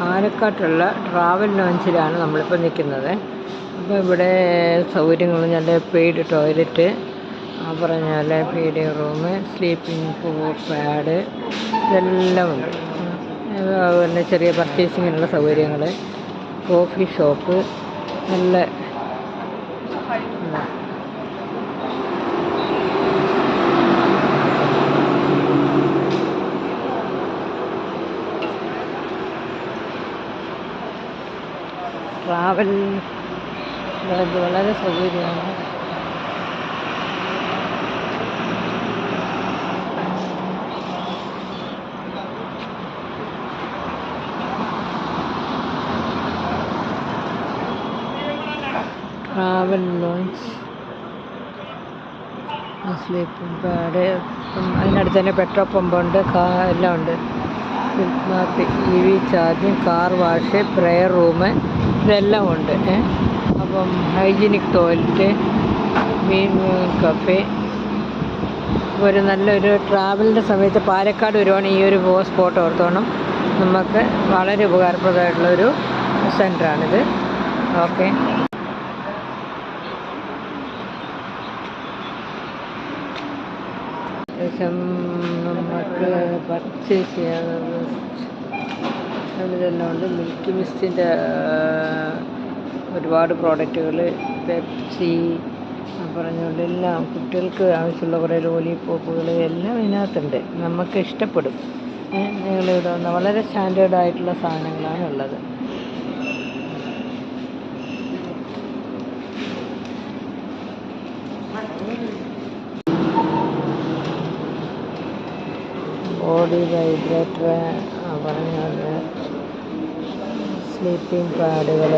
പാലക്കാട്ടുള്ള travel ലോഞ്ചിലാണ് നമ്മളിപ്പോൾ നിൽക്കുന്നത്. അപ്പോൾ ഇവിടെ സൗകര്യങ്ങൾ നല്ല പെയ്ഡ് ടോയ്ലറ്റ്, പറഞ്ഞാൽ ഫീഡിങ് റൂം, സ്ലീപ്പിംഗ് പാഡ് ഇതെല്ലാം ഉണ്ട്. പിന്നെ ചെറിയ പർച്ചേസിങ്ങിനുള്ള സൗകര്യങ്ങൾ, കോഫി ഷോപ്പ്, നല്ല ട്രാവൽ വളരെ സൗകര്യമാണ്. ട്രാവൽ ലോഞ്ച്, സ്ലീപ്പിംഗ് പാഡ്, അതിനടുത്ത് തന്നെ പെട്രോൾ പമ്പുണ്ട്, എല്ലാം ഉണ്ട്. Mart, EV charging, car wash, prayer room ഇതെല്ലാം ഉണ്ട്. അപ്പം ഹൈജീനിക് ടോയ്ലറ്റ്, മീൻ കഫേ. നല്ലൊരു ട്രാവലിൻ്റെ സമയത്ത് പാലക്കാട് വരുവാണ് ഈ ഒരു സ്പോട്ട് ഓർത്തോണം. നമുക്ക് വളരെ ഉപകാരപ്രദമായിട്ടുള്ളൊരു സെൻ്ററാണിത്. ഓക്കെ, ശേഷം നമുക്ക് പർച്ചേസ് ചെയ്യാനുള്ളത് ഇതെല്ലാം ഉണ്ട്. മിൽക്കി മിസ്റ്റിൻ്റെ ഒരുപാട് പ്രോഡക്റ്റുകൾ, പെപ്സി പറഞ്ഞുകൊണ്ട് എല്ലാം കുട്ടികൾക്ക് ആവശ്യമുള്ള കുറേ ലോലിപോപ്പുകൾ എല്ലാം ഇതിനകത്തുണ്ട്. നമുക്ക് ഇഷ്ടപ്പെടും. നിങ്ങളിവിടെ വന്ന വളരെ സ്റ്റാൻഡേർഡായിട്ടുള്ള സാധനങ്ങളാണ് ഉള്ളത്. ബോഡി വൈബ്രേറ്റർ, പറഞ്ഞത് സ്ലീപ്പിംഗ് പാഡുകൾ,